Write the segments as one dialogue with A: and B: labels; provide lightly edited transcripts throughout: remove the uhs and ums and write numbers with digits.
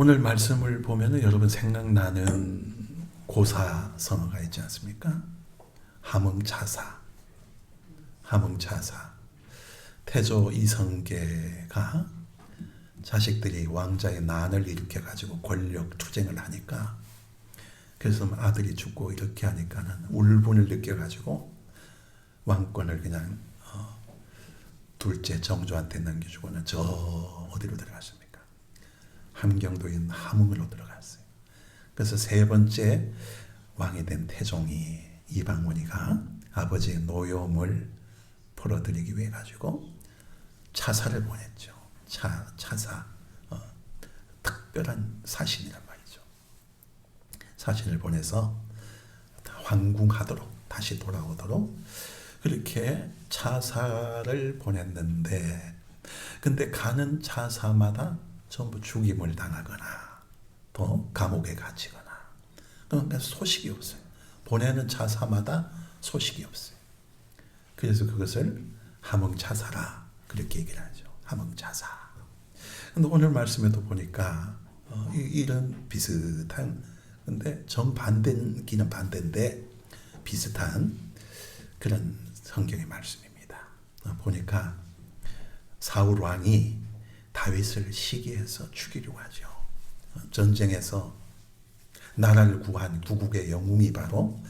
A: 오늘 말씀을 보면 여러분 생각나는 고사성어가 있지 않습니까? 함흥차사. 함흥차사. 태조 이성계가 자식들이 왕자의 난을 일으켜가지고 권력 투쟁을 하니까, 그래서 아들이 죽고 이렇게 하니까는 울분을 느껴가지고 왕권을 그냥 둘째 정조한테 남겨주고는 저 어디로 들어갔습니까? 함경도인 함흥으로 들어갔어요. 그래서 세 번째 왕이 된 태종이 이방원이가 아버지의 노여움을 풀어드리기 위해 가지고 차사를 보냈죠. 차사. 특별한 사신이란 말이죠. 사신을 보내서 황궁하도록, 다시 돌아오도록 그렇게 차사를 보냈는데, 근데 가는 차사마다 전부 죽임을 당하거나 또 감옥에 갇히거나, 그러니까 소식이 없어요. 보내는 차사마다 소식이 없어요. 그래서 그것을 함흥차사라 그렇게 얘기를 하죠. 함흥차사. 근데 오늘 말씀에도 보니까 이런 비슷한, 근데 정반대기는 반대인데 비슷한 그런 성경의 말씀입니다. 보니까 사울 왕이 다윗을 시기해서 죽이려고 하죠. 전쟁에서 나라를 구한 구국의 영웅이 바로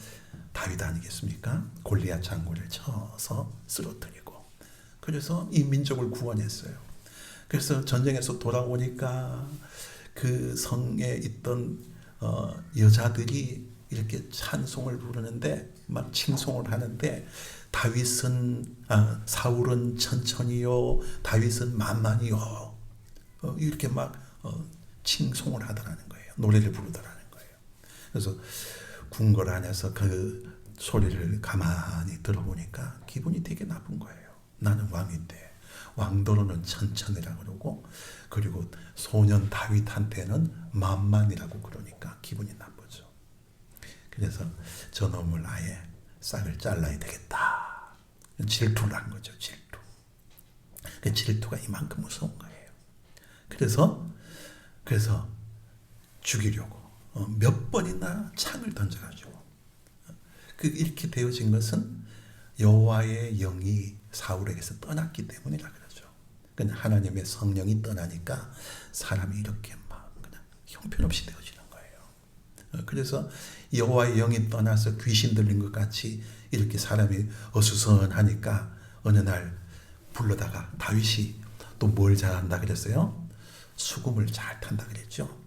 A: 다윗 아니겠습니까? 골리앗 장군을 쳐서 쓰러뜨리고, 그래서 이 민족을 구원했어요. 그래서 전쟁에서 돌아오니까 그 성에 있던 여자들이 이렇게 찬송을 부르는데, 막 칭송을 하는데, 사울은 천천히요, 다윗은 만만히요, 이렇게 막 칭송을 하더라는 거예요. 노래를 부르더라는 거예요. 그래서 궁궐 안에서 그 소리를 가만히 들어보니까 기분이 되게 나쁜 거예요. 나는 왕인데 왕도로는 천천히라고 그러고, 그리고 소년 다윗한테는 만만이라고 그러니까 기분이 나쁘죠. 그래서 저놈을 아예 싹을 잘라야 되겠다. 질투를 한 거죠. 질투. 그 질투가 이만큼 무서운 거예요. 그래서 죽이려고 몇 번이나 창을 던져가지고, 이렇게 되어진 것은 여호와의 영이 사울에게서 떠났기 때문이라 그러죠. 그냥 하나님의 성령이 떠나니까 사람이 이렇게 막 그냥 형편없이 되어지는 거예요. 그래서 여호와의 영이 떠나서 귀신 들린 것 같이 이렇게 사람이 어수선하니까 어느 날 불러다가 다윗이 또 뭘 잘한다 그랬어요? 수금을 잘 탄다 그랬죠.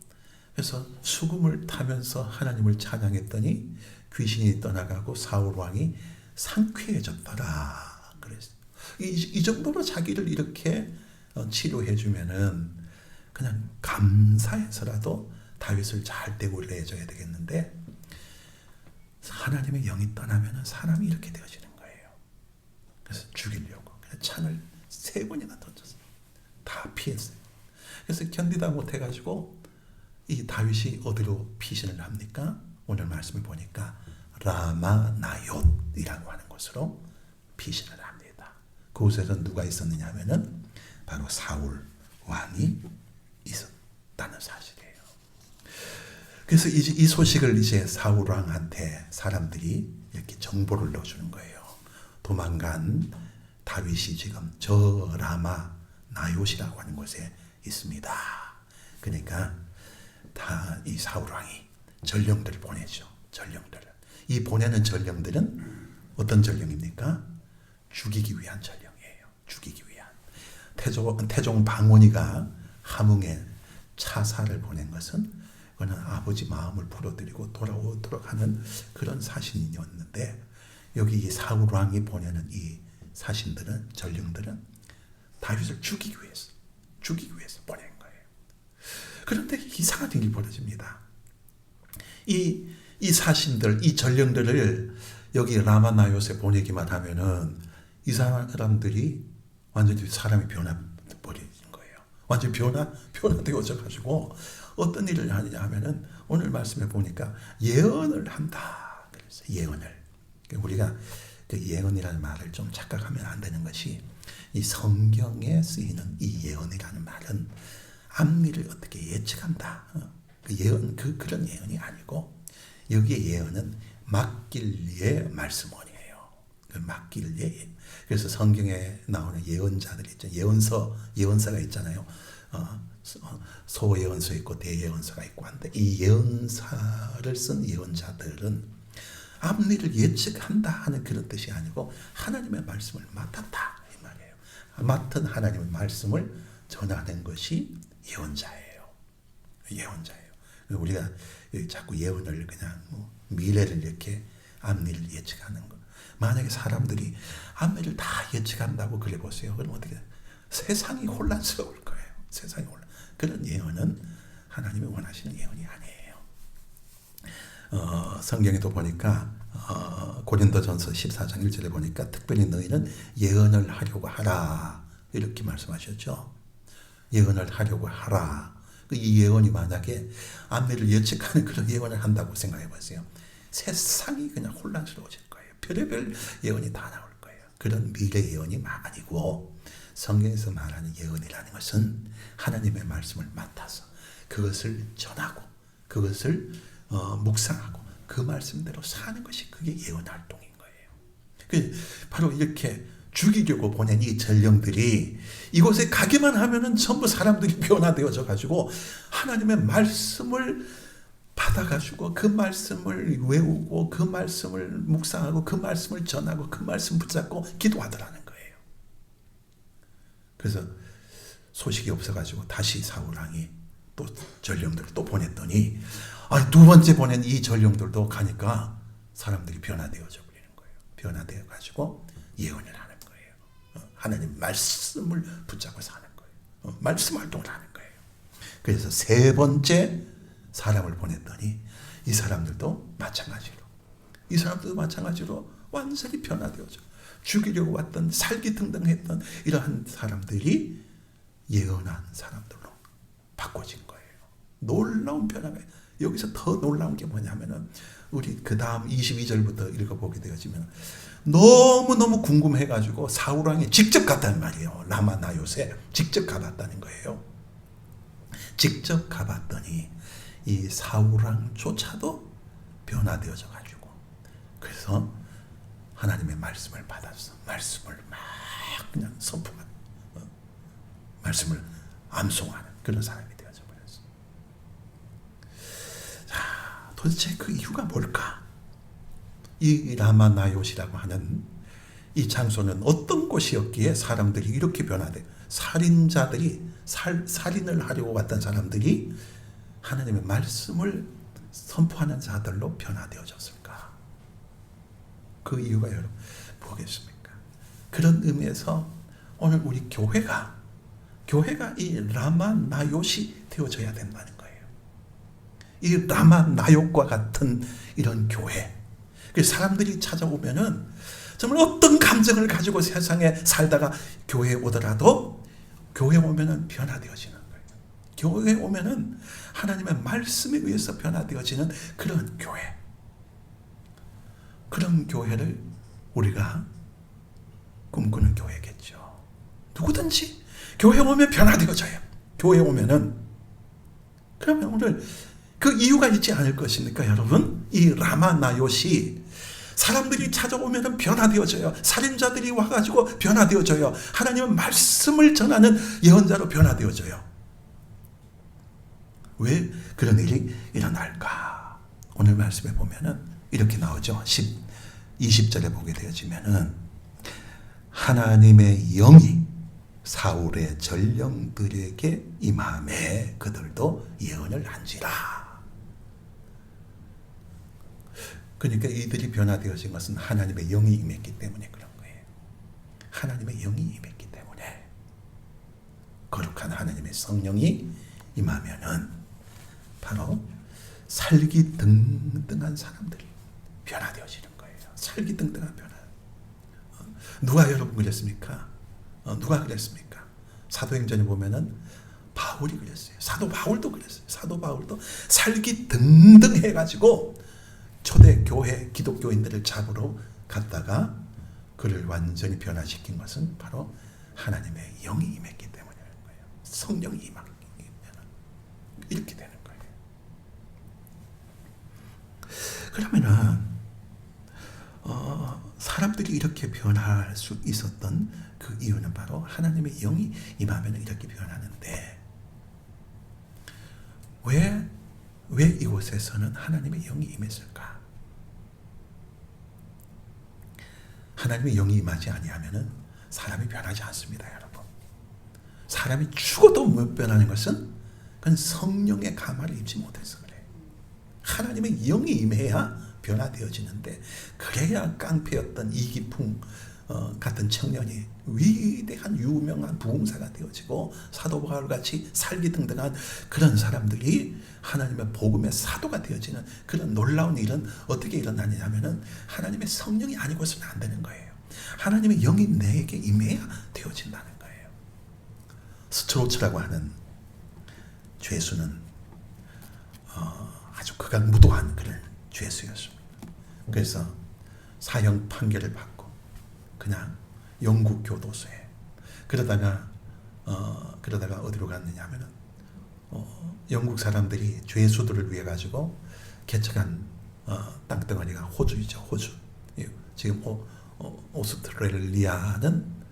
A: 그래서 수금을 타면서 하나님을 찬양했더니 귀신이 떠나가고 사울 왕이 상쾌해졌더라 그랬어요. 이 정도로 자기를 이렇게 치료해 주면은 그냥 감사해서라도 다윗을 잘 대우해줘야 되겠는데, 하나님의 영이 떠나면은 사람이 이렇게 되어지는 거예요. 그래서 죽이려고 창을 3번이나 던졌어요. 다 피했어요. 그래서 견디다 못해가지고 이 다윗이 어디로 피신을 합니까? 오늘 말씀을 보니까 라마나옳이라고 하는 곳으로 피신을 합니다. 그곳에서 누가 있었느냐 하면은 바로 사울 왕이 있었다는 사실이에요. 그래서 이 소식을 이제 사울 왕한테 사람들이 이렇게 정보를 넣어주는 거예요. 도망간 다윗이 지금 저 라마나옳이라고 하는 곳에 있습니다. 그러니까 이 사울 왕이 전령들을 보내죠. 전령들을. 이 보내는 전령들은 어떤 전령입니까? 죽이기 위한 전령이에요. 죽이기 위한. 태종 방원이가 함흥에 차사를 보낸 것은 그는 아버지 마음을 풀어드리고 돌아오도록 하는 그런 사신이었는데, 여기 이 사울 왕이 보내는 이 사신들은, 전령들은 다윗을 죽이기 위해서 보낸 거예요. 그런데 이상한 일이 벌어집니다. 이 사신들, 이 전령들을 여기 라마나옳에 보내기만 하면은 이 사람들이 완전히 사람이 변해버리는 거예요. 완전히 변화되어져 가지고 어떤 일을 하느냐 하면은 오늘 말씀에 보니까 예언을 한다. 그래서 예언을. 우리가 그 예언이라는 말을 좀 착각하면 안 되는 것이, 이 성경에 쓰이는 이 예언이라는 말은 앞일을 어떻게 예측한다. 그 예언, 그런 예언이 아니고, 여기에 예언은 맡길리의 말씀원이에요. 그 맡길리의. 그래서 성경에 나오는 예언자들이 있죠. 예언서가 있잖아요. 소예언서 있고 대예언서가 있고 한데, 이 예언사를 쓴 예언자들은 앞일을 예측한다 하는 그런 뜻이 아니고 하나님의 말씀을 맡았다 이 말이에요. 맡은 하나님의 말씀을 전하는 것이 예언자예요. 예언자예요. 우리가 자꾸 예언을 그냥 미래를 이렇게 앞일을 예측하는 거. 만약에 사람들이 앞일을 다 예측한다고 그래 보세요. 그럼 어떻게 세상이 혼란스러울 거예요. 세상이 혼란. 그런 예언은 하나님이 원하시는 예언이 아니에요. 성경에도 보니까 고린도전서 14장 1절에 보니까 특별히 너희는 예언을 하려고 하라 이렇게 말씀하셨죠. 예언을 하려고 하라. 이 예언이 만약에 앞일을 예측하는 그런 예언을 한다고 생각해 보세요. 세상이 그냥 혼란스러워질 거예요. 별의별 예언이 다 나올 거예요. 그런 미래 예언이 아니고 성경에서 말하는 예언이라는 것은 하나님의 말씀을 맡아서 그것을 전하고 그것을 묵상하고 그 말씀대로 사는 것이 그게 예언 활동인 거예요. 바로 이렇게 죽이려고 보낸 이 전령들이 이곳에 가기만 하면은 전부 사람들이 변화되어져 가지고 하나님의 말씀을 받아가지고 그 말씀을 외우고 그 말씀을 묵상하고 그 말씀을 전하고 그 말씀 붙잡고 기도하더라는 거예요. 그래서 소식이 없어가지고 다시 사울왕이 또 전령들을 또 보냈더니 두 번째 보낸 이 전령들도 가니까 사람들이 변화되어져 버리는 거예요. 변화되어 가지고 예언을 하는 거예요. 하나님 말씀을 붙잡고 사는 거예요. 말씀 활동을 하는 거예요. 그래서 세 번째 사람을 보냈더니 이 사람들도 마찬가지로 완전히 변화되어져 죽이려고 왔던 살기등등했던 이러한 사람들이 예언한 사람들로 바꿔진 거예요. 놀라운 변화가 여기서 더 놀라운 게 뭐냐면은 우리 그 다음 22절부터 읽어보게 되어지면 너무너무 궁금해가지고 사울왕이 직접 갔단 말이에요. 라마 나요새 직접 가봤다는 거예요. 직접 가봤더니 이 사울왕조차도 변화되어져 가지고 그래서 하나님의 말씀을 받아서 말씀을 막 그냥 선포하는 말씀을 암송하는 그런 사람이 되어져 버렸어. 자, 도대체 그 이유가 뭘까? 이 라마나요시라고 하는 이 장소는 어떤 곳이었기에 사람들이 이렇게 변화돼? 살인자들이 살인을 하려고 왔던 사람들이 하나님의 말씀을 선포하는 자들로 변화되어졌을까? 그 이유가 여러분 뭐겠습니까? 그런 의미에서 오늘 우리 교회가 이 라마나요시 되어져야 된다는 거예요. 이 라마나요과 같은 이런 교회. 사람들이 찾아오면은 정말 어떤 감정을 가지고 세상에 살다가 교회에 오더라도 교회에 오면은 변화되어지는 거예요. 교회에 오면은 하나님의 말씀에 의해서 변화되어지는 그런 교회. 그런 교회를 우리가 꿈꾸는 교회겠죠. 누구든지 교회 오면 변화되어져요. 교회 오면은. 그러면 오늘 그 이유가 있지 않을 것입니까, 여러분? 이 라마나요시 사람들이 찾아오면 변화되어져요. 살인자들이 와가지고 변화되어져요. 하나님의 말씀을 전하는 예언자로 변화되어져요. 왜 그런 일이 일어날까? 오늘 말씀에 보면은 이렇게 나오죠. 20절에 보게 되어지면은 하나님의 영이 사울의 전령들에게 임함에 그들도 예언을 한지라. 그러니까 이들이 변화되어진 것은 하나님의 영이 임했기 때문에 그런 거예요. 하나님의 영이 임했기 때문에 거룩한 하나님의 성령이 임하면은 바로 살기등등한 사람들이 변화되어지는 거예요. 살기등등한 변화. 누가 여러분 그랬습니까? 누가 그랬습니까? 사도행전에 보면은 바울이 그랬어요. 사도 바울도 그랬어요. 사도 바울도 살기등등해가지고 초대 교회 기독교인들을 잡으러 갔다가 그를 완전히 변화시킨 것은 바로 하나님의 영이 임했기 때문이라는 거예요. 성령이 임했기 때문에. 이렇게 변할 수 있었던 그 이유는 바로 하나님의 영이 임하면 이렇게 변하는데, 왜 이곳에서는 하나님의 영이 임했을까? 하나님의 영이 임하지 아니하면은 사람이 변하지 않습니다, 여러분. 사람이 죽어도 못 변하는 것은 그건 성령의 감화를 입지 못해서 그래요. 하나님의 영이 임해야 변화되어지는데, 그래야 깡패였던 이기풍 같은 청년이 위대한 유명한 부흥사가 되어지고, 사도 바울같이 살기등등한 그런 사람들이 하나님의 복음의 사도가 되어지는 그런 놀라운 일은 어떻게 일어나냐면은 하나님의 성령이 아니고서는 안 되는 거예요. 하나님의 영이 내게 임해야 되어진다는 거예요. 스트로츠라고 하는 죄수는 아주 극악무도한 그런 죄수였습니다. 그래서 사형 판결을 받고 그냥 영국 교도소에, 그러다가 어디로 갔느냐 하면은 영국 사람들이 죄수들을 위해 가지고 개척한 땅덩어리가 호주이죠. 호주. 지금 오스트레일리아는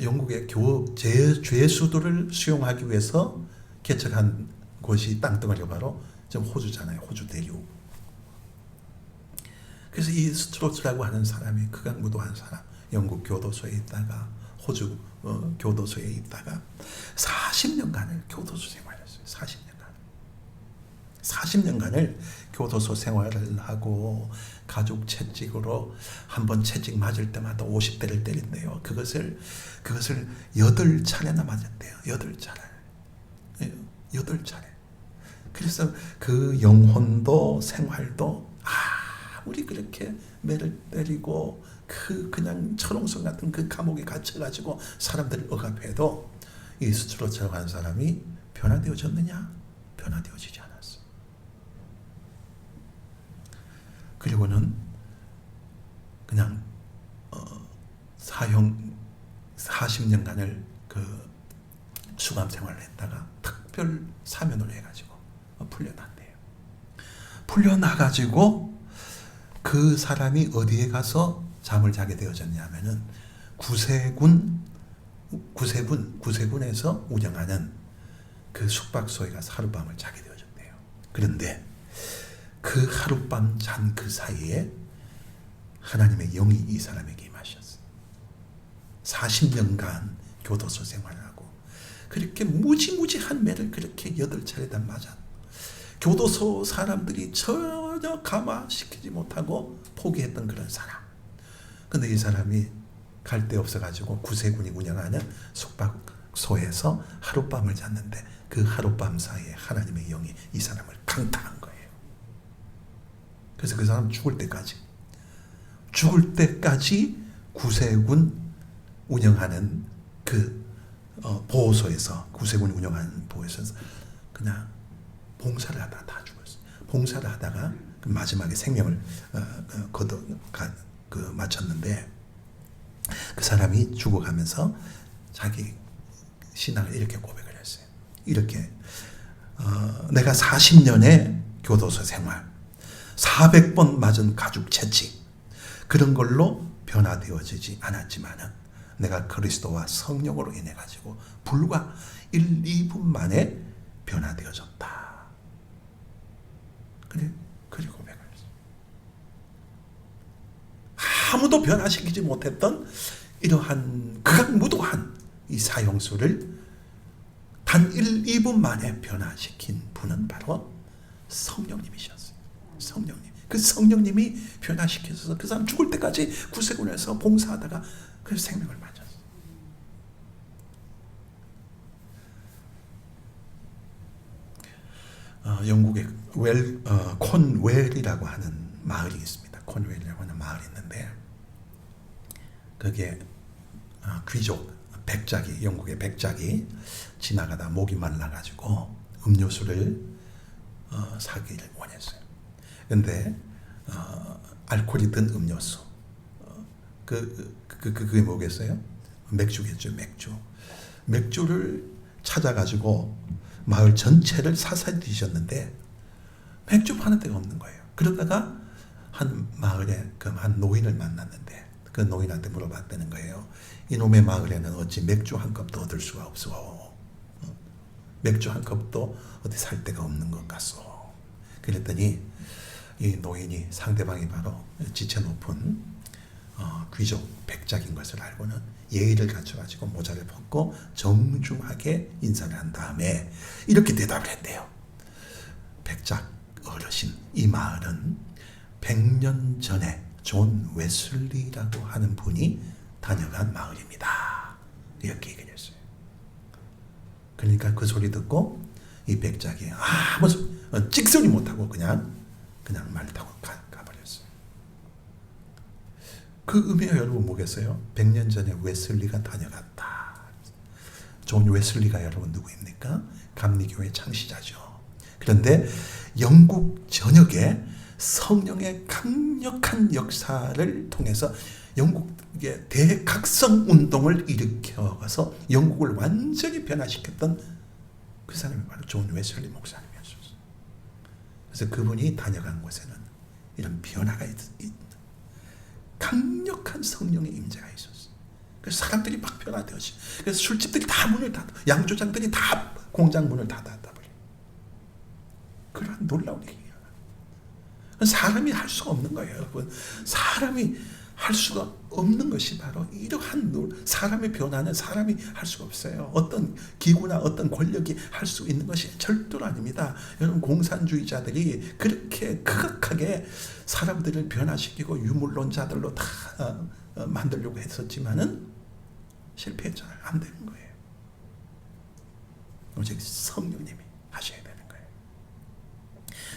A: 영국의 죄수들을 수용하기 위해서 개척한 곳이 땅덩어리가 바로 지금 호주잖아요. 호주 대륙. 그래서 이 스트로츠라고 하는 사람이 극악무도한 사람, 영국 교도소에 있다가 호주 교도소에 있다가 40년간을 교도소 생활했어요. 40년간을 교도소 생활을 하고 가죽 채찍으로 한 번 채찍 맞을 때마다 50대를 때린대요. 그것을 8차례나 맞았대요. 8차례. 그래서 그 영혼도 생활도 아무리 그렇게 매를 때리고 그냥 철옹성 같은 그 감옥에 갇혀가지고 사람들을 억압해도 이 스트로츠라고 하는 사람이 변화되어졌느냐? 변화되어지지 않았어. 그리고는 그냥 사형 40년간을 그 수감 생활을 했다가 특별 사면을 해가지고 풀려났대요. 풀려나가지고 그 사람이 어디에 가서 잠을 자게 되어졌냐면은 구세군에서 운영하는 그 숙박소에 가서 하룻밤을 자게 되어졌대요. 그런데 그 하룻밤 잔 그 사이에 하나님의 영이 이 사람에게 임하셨어요. 40년간 교도소 생활을 하고 그렇게 무지무지한 매를 그렇게 8차례다 맞아. 교도소 사람들이 전혀 감화시키지 못하고 포기했던 그런 사람. 근데 이 사람이 갈 데 없어가지고 구세군이 운영하는 숙박소에서 하룻밤을 잤는데 그 하룻밤 사이에 하나님의 영이 이 사람을 강타한 거예요. 그래서 그 사람 죽을 때까지 구세군 운영하는 그 보호소에서, 구세군이 운영하는 보호소에서 그냥 봉사를 하다가 다 죽었어요. 봉사를 하다가 마지막에 생명을 마쳤는데, 그 사람이 죽어가면서 자기 신앙을 이렇게 고백을 했어요. 이렇게 내가 40년의 교도소 생활, 400번 맞은 가죽 채찍, 그런 걸로 변화되어지지 않았지만은 내가 그리스도와 성령으로 인해 가지고 불과 1, 2분 만에 변화되어졌다. 그리고 고백을 했어요. 아무도 변화시키지 못했던 이러한 극악무도한 이 사형수를 단 1, 2분 만에 변화시킨 분은 바로 성령님이셨어요. 성령님. 그 성령님이 변화시켜서 그 사람 죽을 때까지 구세군에서 봉사하다가 그 생명을 맞았어요. 영국의 콘웰이라고 하는 마을이 있습니다. 콘웰이라고 하는 마을이 있는데, 그게 귀족 백작이, 영국의 백작이 지나가다 목이 말라가지고 음료수를 사기를 원했어요. 근데 알코올이 든 음료수, 그게 뭐겠어요? 맥주겠죠. 맥주를 찾아가지고 마을 전체를 사사히 뒤졌는데 맥주 파는 데가 없는 거예요. 그러다가 한 마을에 그 한 노인을 만났는데 그 노인한테 물어봤다는 거예요. 이놈의 마을에는 어찌 맥주 한 컵도 얻을 수가 없어. 맥주 한 컵도 어디 살 데가 없는 것 같소. 그랬더니 이 노인이 상대방이 바로 지체 높은 귀족 백작인 것을 알고는 예의를 갖춰가지고 모자를 벗고 정중하게 인사를 한 다음에 이렇게 대답을 했대요. 백작 어르신, 이 마을은 100년 전에 존 웨슬리라고 하는 분이 다녀간 마을입니다. 이렇게 얘기를 했어요. 그러니까 그 소리 듣고 이 백작이 아무 찍소리 못하고 그냥 말을 타고 가버렸어요. 그 의미가 여러분 뭐겠어요? 100년 전에 웨슬리가 다녀갔다. 존 웨슬리가 여러분 누구입니까? 감리교회 창시자죠. 그런데 영국 전역에 성령의 강력한 역사를 통해서 영국의 대각성 운동을 일으켜서 영국을 완전히 변화시켰던 그 사람이 바로 존 웨슬리 목사님이었어요. 그래서 그분이 다녀간 곳에는 이런 변화가 강력한 성령의 임재가 있었어요. 그래서 사람들이 막 변화되었어요. 그래서 술집들이 다 문을 닫아, 양조장들이 다 공장 문을 닫았다버려요. 그런 놀라운 얘기예요. 사람이 할 수가 없는 거예요, 여러분. 사람이 할 수가 없는 것이 바로 이러한 사람의 변화는 사람이 할 수가 없어요. 어떤 기구나 어떤 권력이 할 수 있는 것이 절대로 아닙니다. 여러분, 공산주의자들이 그렇게 극악하게 사람들을 변화시키고 유물론자들로 다 만들려고 했었지만은 실패했잖아요. 안 되는 거예요. 오직 성령님이 하셔야 되는 거예요.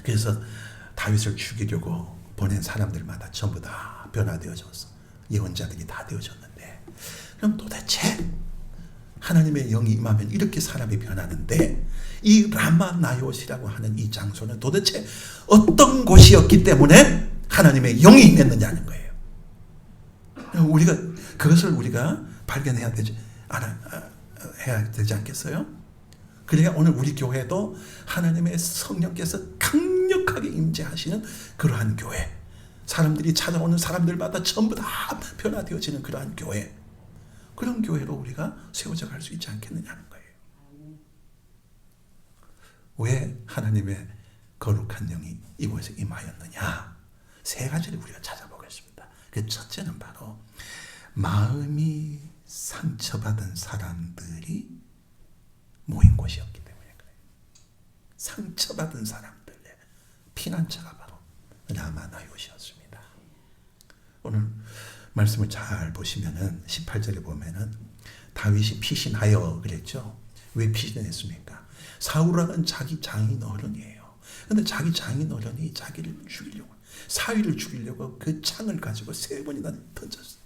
A: 그래서 다윗을 죽이려고 보낸 사람들마다 전부 다 변화되어져서 예언자들이 다 되어졌는데, 그럼 도대체 하나님의 영이 임하면 이렇게 사람이 변하는데 이 라마나요시라고 하는 이 장소는 도대체 어떤 곳이었기 때문에 하나님의 영이 임했느냐는 거예요. 우리가 그것을 우리가 발견해야 되지 해야 되지 않겠어요? 그래야 오늘 우리 교회도 하나님의 성령께서 강력하게 임재하시는 그러한 교회, 사람들이 찾아오는 사람들마다 전부 다 변화되어지는 그러한 교회, 그런 교회로 우리가 세워져 갈 수 있지 않겠느냐는 거예요. 왜 하나님의 거룩한 영이 이곳에 임하였느냐? 세 가지를 우리가 찾아보겠습니다. 그 첫째는 바로 마음이 상처받은 사람들이 모인 곳이었기 때문에 그래요. 상처받은 사람들의 피난처가 바로 라마나요시였습니다. 오늘 말씀을 잘 보시면은 18절에 보면은 다윗이 피신하여 그랬죠. 왜 피신했습니까? 사울은 자기 장인 어른이에요. 근데 자기 장인 어른이 자기를 죽이려고, 사위를 죽이려고 그 창을 가지고 3번이나 던졌어요.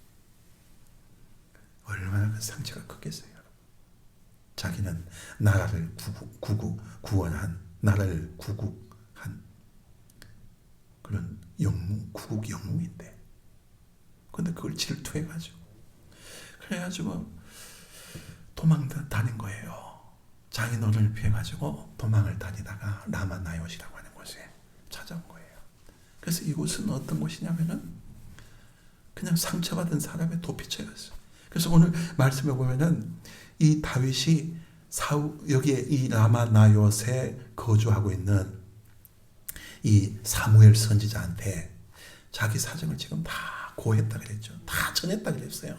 A: 얼마나 그 상처가 컸겠어요. 자기는 나라를 구원한, 나라를 구국한 그런 구국 영웅인데, 근데 그걸 질투해가지고, 그래가지고 도망 다닌 거예요. 장인어른을 피해가지고 도망을 다니다가 라마나요시라고 하는 곳에 찾아온 거예요. 그래서 이곳은 어떤 곳이냐면은 그냥 상처받은 사람의 도피처였어요. 그래서 오늘 말씀에 보면은 이 다윗이 여기에 이 라마나요시에 거주하고 있는 이 사무엘 선지자한테 자기 사정을 지금 다 고했다 그랬죠. 다 전했다 그랬어요.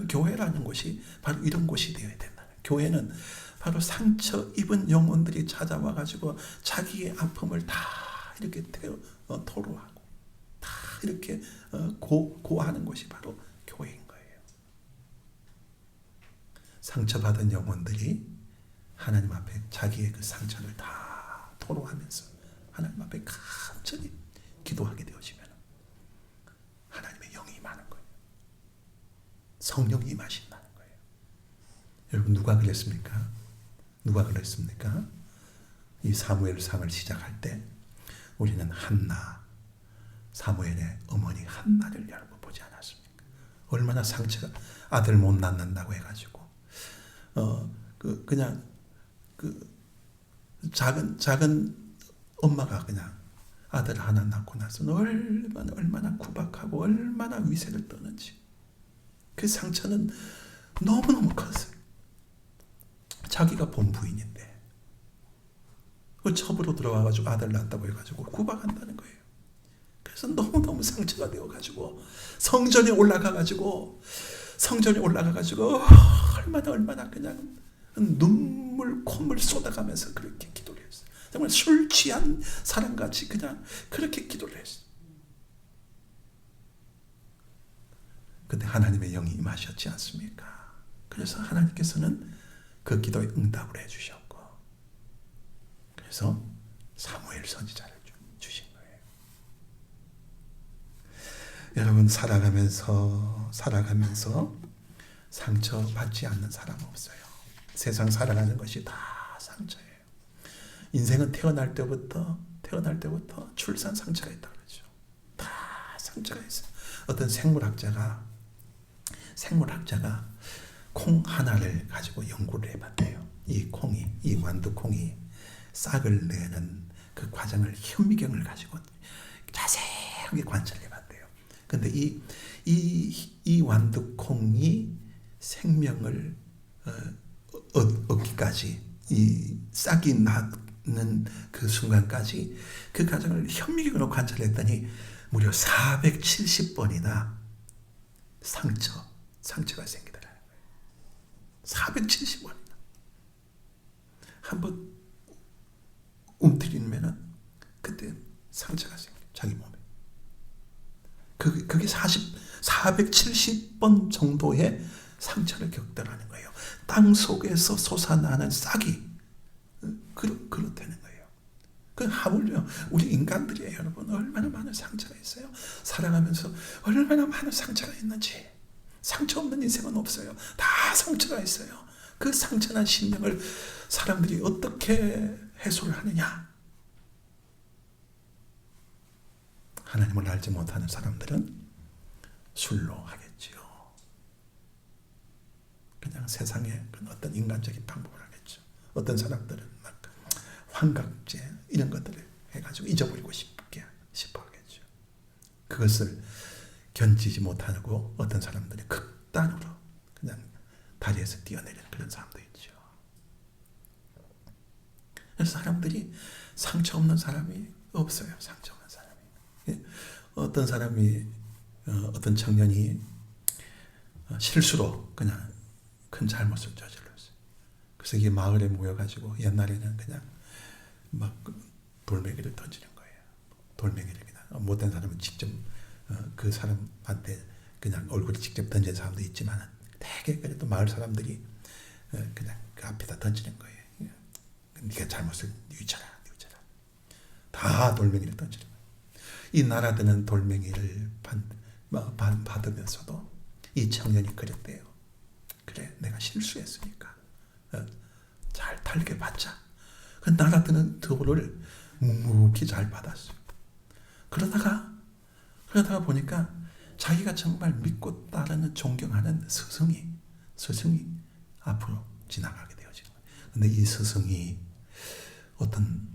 A: 교회라는 곳이 바로 이런 곳이 되어야 된다. 교회는 바로 상처 입은 영혼들이 찾아와 가지고 자기의 아픔을 다 이렇게 토로하고 다 이렇게 고하는 곳이 바로 교회인 거예요. 상처받은 영혼들이 하나님 앞에 자기의 그 상처를 다 토로하면서 하나님 앞에 간절히 기도하게 되어지면 하나님의 영이 임하는 거예요. 성령이 임하신다는 거예요. 여러분, 누가 그랬습니까? 누가 그랬습니까? 이 사무엘상을 시작할 때 우리는 한나, 사무엘의 어머니 한나를 여러분 보지 않았습니까? 얼마나 상처가, 아들 못 낳는다고 해가지고 그냥 작은 엄마가 그냥 아들 하나 낳고 나서는 얼마나 구박하고 얼마나 위세를 떠는지. 그 상처는 너무너무 컸어요. 자기가 본 부인인데 그 첩으로 들어와가지고 아들 낳았다고 해가지고 구박한다는 거예요. 그래서 너무너무 상처가 되어가지고 성전에 올라가가지고 얼마나 그냥 눈물 콧물 쏟아가면서 그렇게 기도를 했어요. 정말 술 취한 사람같이 그냥 그렇게 기도를 했어요. 근데 하나님의 영이 임하셨지 않습니까? 그래서 하나님께서는 그 기도에 응답을 해주셨고, 그래서 사무엘 선지자를 주신 거예요. 여러분, 살아가면서 상처받지 않는 사람 없어요. 세상 살아가는 것이 다 상처예요. 인생은 태어날 때부터 출산 상처가 있다고 그러죠. 다 상처가 있어요. 어떤 생물학자가 콩 하나를 가지고 연구를 해봤대요. 이 완두콩이 싹을 내는 그 과정을 현미경을 가지고 자세하게 관찰해봤대요. 근데 이 완두콩이 생명을 얻기까지, 이 싹이 나는 그 순간까지 그 과정을 현미경으로 관찰했더니 무려 470번이나 상처가 생기더라고요. 470번이나. 한번 움트리면은 그때 상처가 생겨요. 자기 몸에. 그게 470번 정도의 상처를 겪더라는 거예요. 땅 속에서 솟아나는 싹이 그렇다는 거예요. 그 하물며 우리 인간들이에요, 여러분. 얼마나 많은 상처가 있어요. 살아가면서 얼마나 많은 상처가 있는지. 상처 없는 인생은 없어요. 다 상처가 있어요. 그 상처난 심령을 사람들이 어떻게 해소를 하느냐? 하나님을 알지 못하는 사람들은 술로 하겠지요. 그냥 세상에 어떤 인간적인 방법을 하겠죠. 어떤 사람들은 막 환각제 이런 것들을 해가지고 잊어버리고 싶어 하겠죠. 그것을 견디지 못하고 어떤 사람들이 극단으로 그냥 다리에서 뛰어내리는 그런 사람도 있죠. 그래서 사람들이 상처 없는 사람이 없어요. 상처 없는 사람이. 어떤 사람이, 어떤 청년이 실수로 그냥 큰 잘못을 저질렀어요. 그래서 이게 마을에 모여가지고 옛날에는 그냥 막 돌멩이를 던지는 거예요. 돌멩이를 그냥 못된 사람은 직접 그 사람한테 그냥 얼굴에 직접 던진 사람도 있지만 되게 그래도 마을 사람들이 그냥 그 앞에다 던지는 거예요. 네가 잘못을 뉘우쳐라. 다 돌멩이를 던지는 거예요. 이 날아드는 돌멩이를 받으면서도 이 청년이 그랬대요. 그래, 내가 실수했으니까 잘 달게 받자. 그 날아드는 돌을 묵묵히 잘 받았어요. 그러다가 보니까 자기가 정말 믿고 따르는 존경하는 스승이 앞으로 지나가게 되어진 거예요. 근데 이 스승이 어떤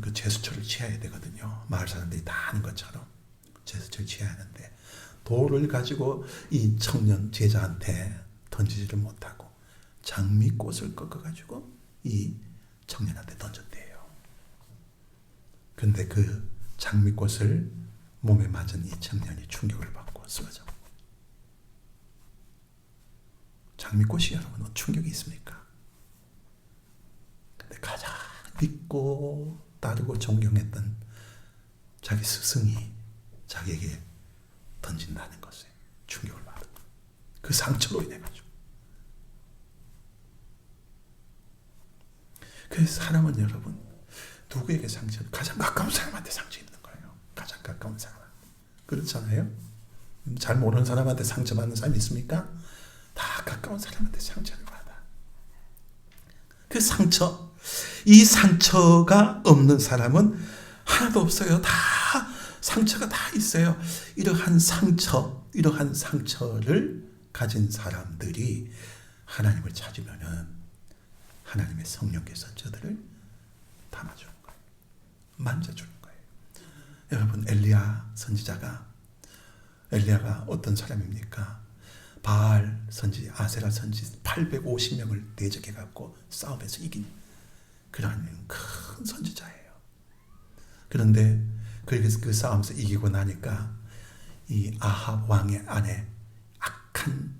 A: 그 제스처를 취해야 되거든요. 마을 사람들이 다 하는 것처럼 제스처를 취해야 하는데 돌을 가지고 이 청년 제자한테 던지지를 못하고 장미꽃을 꺾어가지고 이 청년한테 던졌대요. 근데 그 장미꽃을 몸에 맞은 이 청년이 충격을 받고 쓰러져. 장미꽃이 여러분 충격이 있습니까? 근데 가장 믿고 따르고 존경했던 자기 스승이 자기에게 던진다는 것에 충격을 받은 그 상처로 인해 가지고. 그래서 사람은 여러분 누구에게 상처를, 가장 가까운 사람한테 상처 입는 거예요. 가장 가까운 사람한테. 그렇잖아요. 잘 모르는 사람한테 상처받는 사람이 있습니까? 다 가까운 사람한테 상처를 받아. 그 이 상처가 없는 사람은 하나도 없어요. 다 상처가 다 있어요. 이러한 상처를 가진 사람들이 하나님을 찾으면은 하나님의 성령께서 저들을 담아주는 거예요. 만져주는 거예요. 여러분 엘리야가 어떤 사람입니까? 바알 선지, 아세라 선지 850명을 대적해 갖고 싸움에서 이긴 그런 큰 선지자예요. 그런데 그 싸움에서 이기고 나니까 이 아합 왕의 아내 악한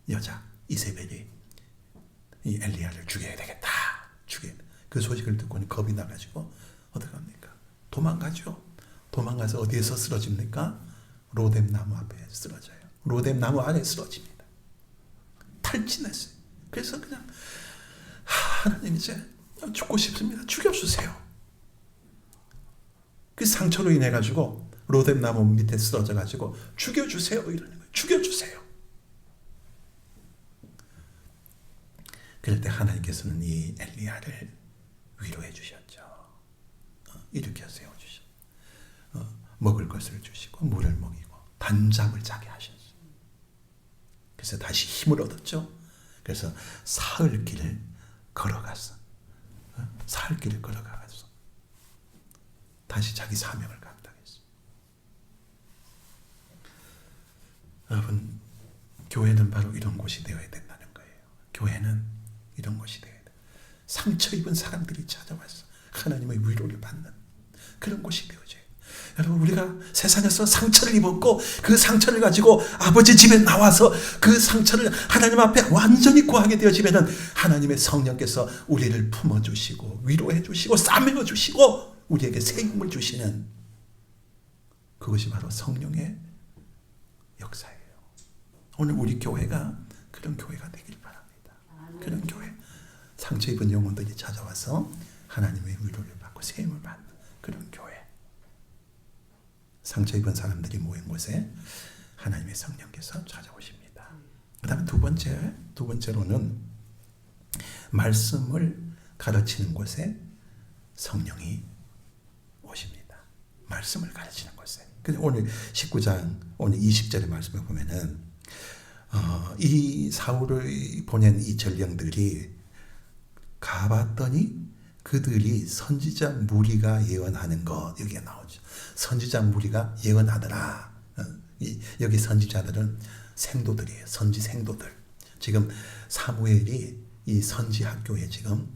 A: 여자 이세벨이 이 엘리야를 죽여야 되겠다. 그 소식을 듣고는 겁이 나가지고 어떻게 합니까? 도망가죠. 도망가서 어디에서 쓰러집니까? 로뎀 나무 앞에 쓰러져요. 로뎀 나무 아래 쓰러집니다. 탈진했어요. 그래서 그냥 하나님 이제 죽고 싶습니다. 죽여주세요. 그 상처로 인해 가지고 로뎀 나무 밑에 쓰러져 가지고 죽여주세요 이러는 거예요. 죽여주세요. 그럴 때 하나님께서는 이 엘리야를 위로해 주셨죠. 일으켜 세워주셨죠. 먹을 것을 주시고 물을 먹이고 단잠을 자게 하셨어요. 그래서 다시 힘을 얻었죠. 그래서 사흘 길을 걸어갔어. 사흘 길을 걸어가서 다시 자기 사명을 감당했어. 여러분, 교회는 바로 이런 곳이 되어야 된다는 거예요. 교회는 이런 곳이 되어야 돼. 상처 입은 사람들이 찾아와서 하나님의 위로를 받는 그런 곳이 되어져요. 여러분, 우리가 세상에서 상처를 입었고 그 상처를 가지고 아버지 집에 나와서 그 상처를 하나님 앞에 완전히 구하게 되어지면은 하나님의 성령께서 우리를 품어주시고 위로해주시고 싸매어주시고 우리에게 새 힘을 주시는 그것이 바로 성령의 역사예요. 오늘 우리 교회가 그런 교회가 되길 바랍니다. 그런 교회. 상처 입은 영혼들이 찾아와서 하나님의 위로를 받고 새 힘을 받는 그런 교회. 상처 입은 사람들이 모인 곳에 하나님의 성령께서 찾아오십니다. 그 다음에 두 번째로는 말씀을 가르치는 곳에 성령이 오십니다. 말씀을 가르치는 곳에. 오늘 19장 오늘 20절의 말씀을 보면은 이 사울을 보낸 이 전령들이 가봤더니 그들이 선지자 무리가 예언하는 것 여기에 나오죠. 선지자 무리가 예언하더라. 여기 선지자들은 생도들이에요. 선지 생도들. 지금 사무엘이 이 선지 학교에 지금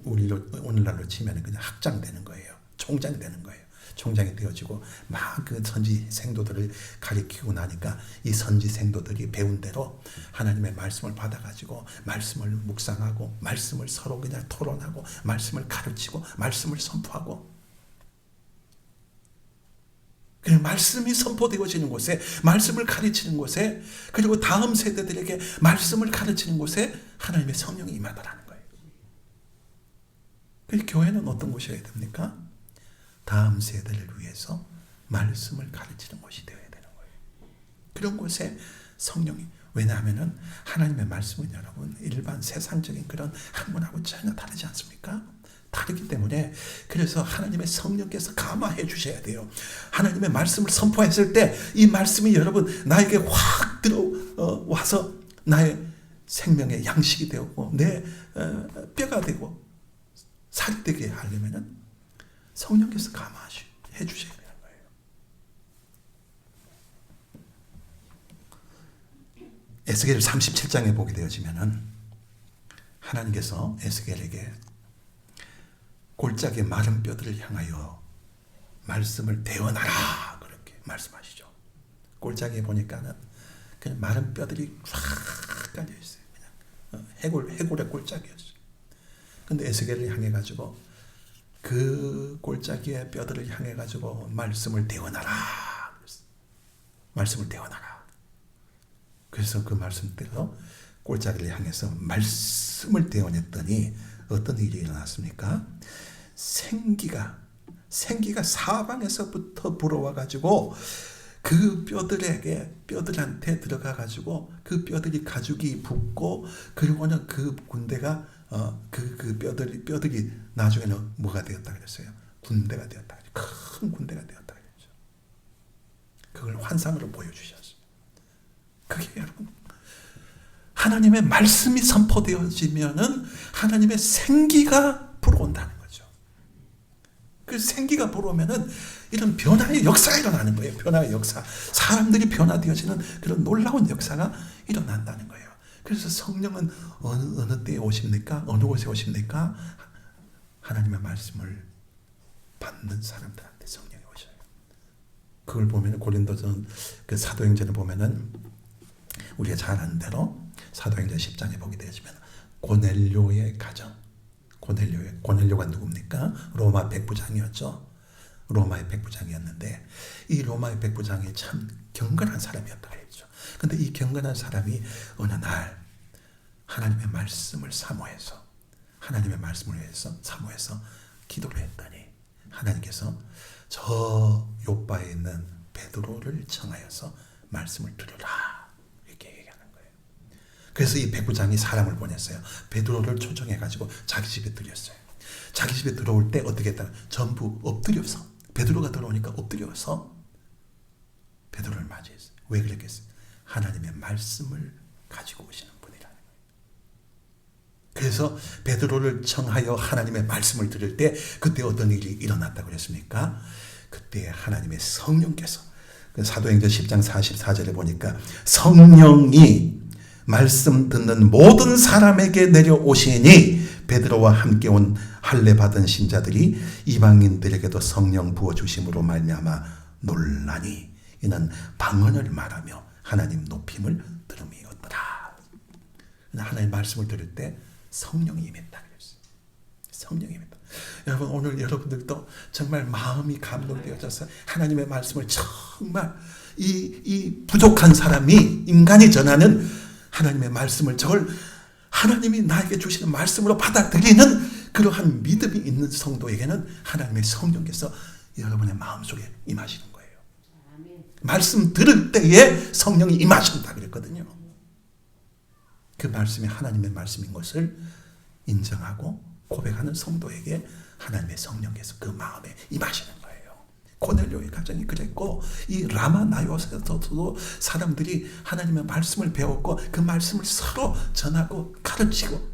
A: 오늘날로 치면 그냥 학장 되는 거예요. 총장이 되는 거예요. 총장이 되어지고 막 그 선지 생도들을 가리키고 나니까 이 선지 생도들이 배운 대로 하나님의 말씀을 받아가지고 말씀을 묵상하고 말씀을 서로 그냥 토론하고 말씀을 가르치고 말씀을 선포하고 그 말씀이 선포되어지는 곳에 말씀을 가르치는 곳에 그리고 다음 세대들에게 말씀을 가르치는 곳에 하나님의 성령이 임하더라는 거예요. 그 교회는 어떤 곳이어야 됩니까? 다음 세대를 위해서 말씀을 가르치는 곳이 되어야 되는 거예요. 그런 곳에 성령이 왜냐하면 하나님의 말씀은 여러분 일반 세상적인 그런 학문하고 전혀 다르지 않습니까? 다르기 때문에 그래서 하나님의 성령께서 감화해 주셔야 돼요. 하나님의 말씀을 선포했을 때 이 말씀이 여러분 나에게 확 들어와서 나의 생명의 양식이 되고 내 뼈가 되고 살이 되게 하려면은 성령께서 감화해 주셔야 되는 거예요. 에스겔 37장에 보게 되어지면은 하나님께서 에스겔에게 골짜기의 마른 뼈들을 향하여 말씀을 대언하라 그렇게 말씀하시죠. 골짜기에 보니까는 그냥 마른 뼈들이 쫙 깔려 있어요. 그냥 해골의 골짜기였어요. 근데 에스겔을 향해 가지고 그 골짜기의 뼈들을 향해 가지고 말씀을 대언하라. 말씀을 대언하라. 그래서 그 말씀대로 골짜기를 향해서 말씀을 대언했더니 어떤 일이 일어났습니까? 생기가 사방에서부터 불어와 가지고 그 뼈들한테 들어가 가지고 그 뼈들이 가죽이 붙고 그리고는 그 군대가 그 뼈들이 나중에는 뭐가 되었다 그랬어요? 군대가 되었다 그랬죠. 큰 군대가 되었다 그랬죠. 그걸 환상으로 보여주셨어요. 그게 여러분 하나님의 말씀이 선포되어지면은 하나님의 생기가 불어온다는 거죠. 그 생기가 불어오면은 이런 변화의 역사가 일어나는 거예요. 변화의 역사. 사람들이 변화되어지는 그런 놀라운 역사가 일어난다는 거예요. 그래서 성령은 어느 때에 오십니까? 어느 곳에 오십니까? 하나님의 말씀을 받는 사람들한테 성령이 오셔요. 그걸 보면 고린도서 그 사도행전을 보면은 우리가 잘 아는 대로 사도행전 10장에 보게 되지만 고넬료의 가정, 고넬료가 누굽니까? 로마 백부장이었죠. 로마의 백부장이었는데 이 로마의 백부장이 참 경건한 사람이었다고 했죠. 근데 이 경건한 사람이 어느 날 하나님의 말씀을 사모해서 하나님의 말씀을 위해서 사모해서 기도를 했더니 하나님께서 저 요바에 있는 베드로를 청하여서 말씀을 들으라 이렇게 얘기하는 거예요. 그래서 이 백부장이 사람을 보냈어요. 베드로를 초청해가지고 자기 집에 들였어요. 자기 집에 들어올 때 어떻게 했다? 전부 엎드려서 베드로가 들어오니까 엎드려서 베드로를 맞이했어요. 왜 그랬겠어요? 하나님의 말씀을 가지고 오시는 분이라는 거예요. 그래서 베드로를 청하여 하나님의 말씀을 들을 때 그때 어떤 일이 일어났다고 그랬습니까? 그때 하나님의 성령께서 사도행전 10장 44절에 보니까 성령이 말씀 듣는 모든 사람에게 내려오시니 베드로와 함께 온 할례 받은 신자들이 이방인들에게도 성령 부어 주심으로 말미암아 놀라니 이는 방언을 말하며 하나님 높임을 들음이었더라. 하나님의 말씀을 들을 때 성령이 임했다 그랬어요. 성령이 임했다. 여러분 오늘 여러분들도 정말 마음이 감동되어져서 하나님의 말씀을 정말 이 부족한 사람이 인간이 전하는 하나님의 말씀을 저걸 하나님이 나에게 주시는 말씀으로 받아들이는 그러한 믿음이 있는 성도에게는 하나님의 성령께서 여러분의 마음속에 임하시는 거예요. 말씀 들을 때에 성령이 임하신다 그랬거든요. 그 말씀이 하나님의 말씀인 것을 인정하고 고백하는 성도에게 하나님의 성령께서 그 마음에 임하시는 거예요. 고넬료의 가정이 그랬고 이 라마 나요스에서도 사람들이 하나님의 말씀을 배웠고 그 말씀을 서로 전하고 가르치고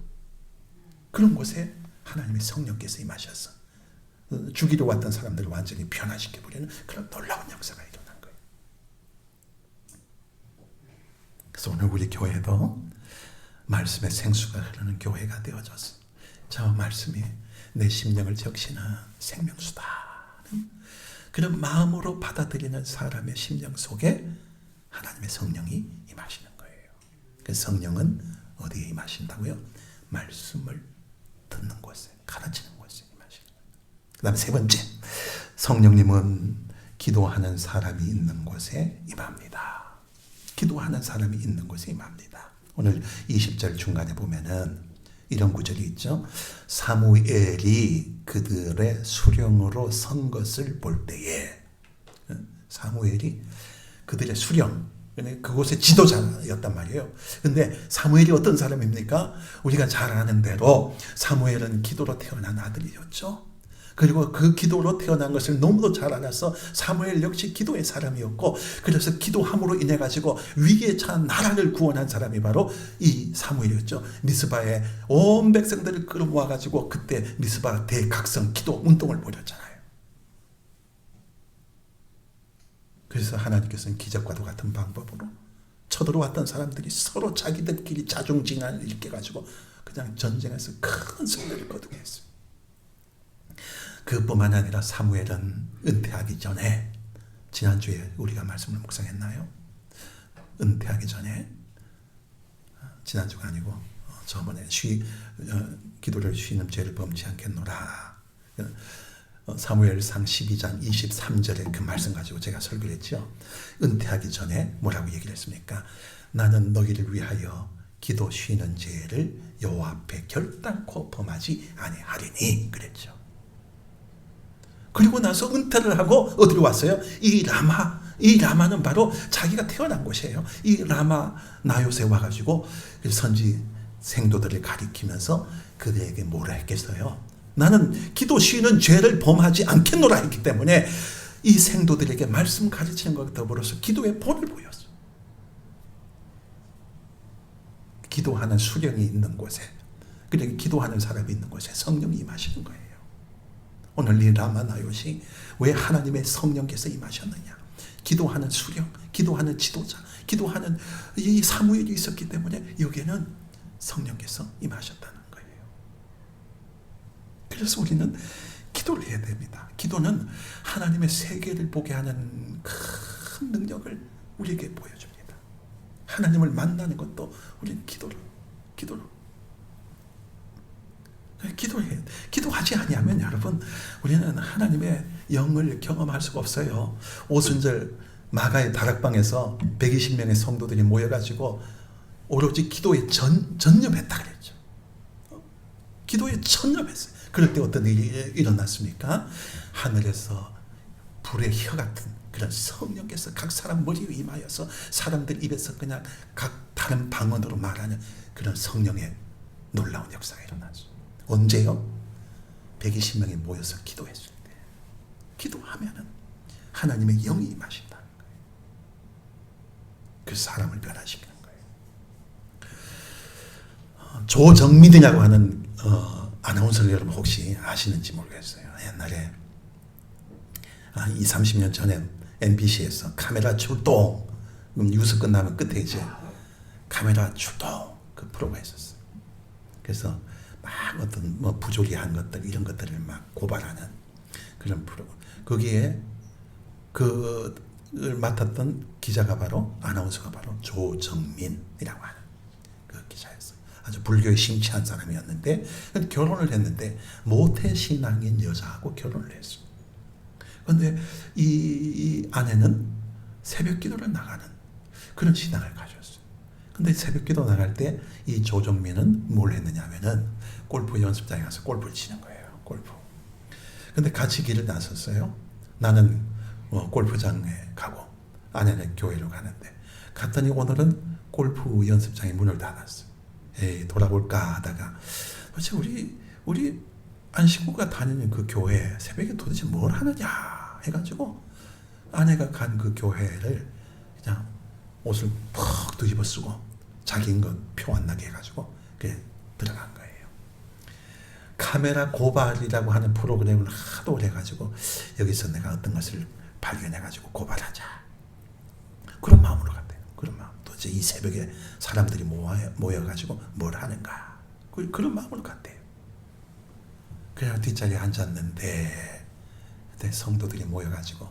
A: 그런 곳에 하나님의 성령께서 임하셔서 죽이러 왔던 사람들을 완전히 변화시켜버리는 그런 놀라운 역사가 일어난 거예요. 그래서 오늘 우리 교회도 말씀의 생수가 흐르는 교회가 되어져서 저 말씀이 내 심령을 적시는 생명수다. 그런 마음으로 받아들이는 사람의 심령 속에 하나님의 성령이 임하시는 거예요. 그 성령은 어디에 임하신다고요? 말씀을 듣는 곳에, 가르치는 곳에 임하시는 거예요. 그 다음에 세 번째, 성령님은 기도하는 사람이 있는 곳에 임합니다. 기도하는 사람이 있는 곳에 임합니다. 오늘 20절 중간에 보면은 이런 구절이 있죠. 사무엘이 그들의 수령으로 선 것을 볼 때에 사무엘이 그들의 수령 그곳의 지도자였단 말이에요. 근데 사무엘이 어떤 사람입니까? 우리가 잘 아는 대로 사무엘은 기도로 태어난 아들이었죠. 그리고 그 기도로 태어난 것을 너무도 잘 알아서 사무엘 역시 기도의 사람이었고 그래서 기도함으로 인해 가지고 위기에 처한 나라를 구원한 사람이 바로 이 사무엘이었죠. 미스바에 온 백성들을 끌어모아 가지고 그때 미스바 대각성 기도 운동을 벌였잖아요. 그래서 하나님께서는 기적과도 같은 방법으로 쳐들어왔던 사람들이 서로 자기들끼리 자중진환을 일깨 가지고 그냥 전쟁에서 큰 승리를 거두게 했어요. 그뿐만 아니라 사무엘은 은퇴하기 전에 지난주에 우리가 말씀을 묵상했나요? 은퇴하기 전에 지난주가 아니고 저번에 기도를 쉬는 죄를 범치 않겠노라. 사무엘상 12장 23절에 그 말씀 가지고 제가 설교를 했죠. 은퇴하기 전에 뭐라고 얘기를 했습니까? 나는 너희를 위하여 기도 쉬는 죄를 여호와 앞에 결단코 범하지 아니하리니 그랬죠. 그리고 나서 은퇴를 하고 어디로 왔어요? 이 라마는 바로 자기가 태어난 곳이에요. 이 라마 나요스에 와가지고 선지 생도들을 가리키면서 그들에게 뭐라 했겠어요? 나는 기도 쉬는 죄를 범하지 않겠노라 했기 때문에 이 생도들에게 말씀 가르치는 것과 더불어서 기도의 본을 보였어요. 기도하는 수령이 있는 곳에, 그러니까 기도하는 사람이 있는 곳에 성령이 임하시는 거예요. 오늘 이 라마나요시 왜 하나님의 성령께서 임하셨느냐? 기도하는 수령, 기도하는 지도자, 기도하는 이 사무엘이 있었기 때문에 여기에는 성령께서 임하셨다는 거예요. 그래서 우리는 기도를 해야 됩니다. 기도는 하나님의 세계를 보게 하는 큰 능력을 우리에게 보여줍니다. 하나님을 만나는 것도 우리는 기도로 기도해야 돼. 기도하지 아니하면 여러분 우리는 하나님의 영을 경험할 수가 없어요. 오순절 마가의 다락방에서 120명의 성도들이 모여가지고 오로지 기도에 전념했다 그랬죠. 기도에 전념했어요. 그럴 때 어떤 일이 일어났습니까? 하늘에서 불의 혀 같은 그런 성령께서 각 사람 머리에 임하여서 사람들 입에서 그냥 각 다른 방언으로 말하는 그런 성령의 놀라운 역사가 일어났죠. 언제요? 120명이 모여서 기도했을 때. 기도하면은 하나님의 영이 임하신다는 거예요. 그 사람을 변화시키는 거예요. 조정민이라고 하는 아나운서를 여러분 혹시 아시는지 모르겠어요. 옛날에 20-30년 전에 MBC에서 카메라 출동, 뉴스 끝나면 끝에 이제 카메라 출동 그 프로가 있었어요. 그래서 막 어떤 뭐 부조리한 것들 이런 것들을 막 고발하는 그런 프로. 거기에 그를 맡았던 기자가 바로 아나운서가 바로 조정민이라고 하는 그 기자였어요. 아주 불교에 심취한 사람이었는데 결혼을 했는데 모태 신앙인 여자하고 결혼을 했어요. 그런데 이 아내는 새벽 기도를 나가는 그런 신앙을 가졌어요. 근데 새벽 기도 나갈 때 이 조정민은 뭘 했느냐면은 골프 연습장에 가서 골프를 치는 거예요. 골프. 근데 같이 길을 나섰어요. 나는 골프장에 가고 아내는 교회로 가는데 갔더니 오늘은 골프 연습장의 문을 닫았어요. 에이 돌아볼까 하다가 도대체 우리 안식구가 다니는 그 교회 새벽에 도대체 뭘 하느냐 해가지고 아내가 간 그 교회를 그냥 옷을 푹 뒤집어 쓰고 자기인 것 표 안 나게 해가지고 그래 들어간 거예요. 카메라 고발이라고 하는 프로그램을 하도 오래 해가지고 여기서 내가 어떤 것을 발견해가지고 고발하자 그런 마음으로 갔대요. 그런 마음. 도대체 이 새벽에 사람들이 모여가지고 뭘 하는가 그런 마음으로 갔대요. 그냥 뒷자리에 앉았는데 그때 성도들이 모여가지고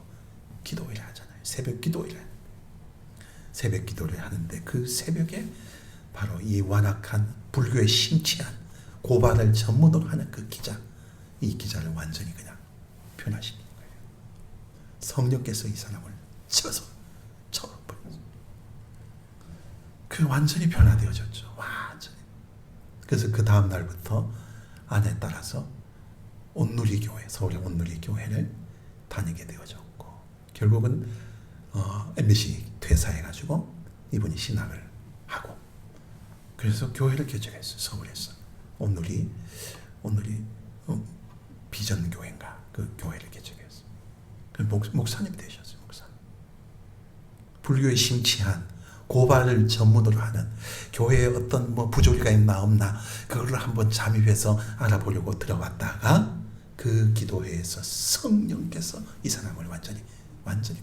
A: 기도회를 하잖아요. 새벽 기도회를. 새벽 기도를 하는데 그 새벽에 바로 이 완악한 불교에 심취한 고발을 전문으로 하는 그 기자, 이 기자를 완전히 그냥 변화시킨 거예요. 성령께서 이 사람을 쳐서 쳐버렸어요. 그 완전히 변화되어졌죠. 완전히. 그래서 그 다음 날부터 아내 따라서 온누리교회, 서울의 온누리교회를 다니게 되어졌고 결국은 MBC 퇴사해가지고 이분이 신학을 하고 그래서 교회를 개척했어요. 서울에서 온누리 비전교회인가 그 교회를 개척했어요. 그 목사님이 되셨어요. 목사님. 불교에 심취한 고발을 전문으로 하는 교회에 어떤 뭐 부조리가 있나 없나 그거를 한번 잠입해서 알아보려고 들어갔다가 그 기도회에서 성령께서 이 사람을 완전히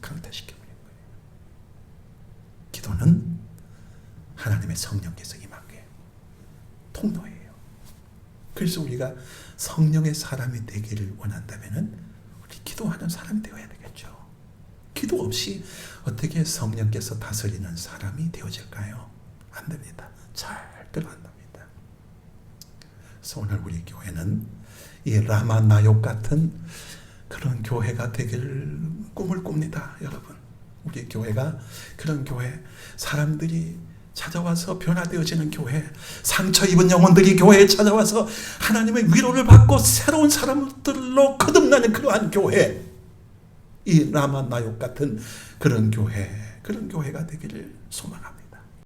A: 강타시켜버린 거예요. 기도는 하나님의 성령께서 임한 게 통로예요. 그래서 우리가 성령의 사람이 되기를 원한다면은 우리 기도하는 사람이 되어야 되겠죠. 기도 없이 어떻게 성령께서 다스리는 사람이 되어질까요? 안 됩니다. 절대로 안 됩니다. 그래서 오늘 우리 교회는 이 라마나욕 같은 그런 교회가 되길 꿈을 꿉니다. 여러분 우리 교회가 그런 교회, 사람들이 찾아와서 변화되어지는 교회, 상처 입은 영혼들이 교회에 찾아와서 하나님의 위로를 받고 새로운 사람들로 거듭나는 그러한 교회, 이 라마나욕 같은 그런 교회가 되기를 소망합니다.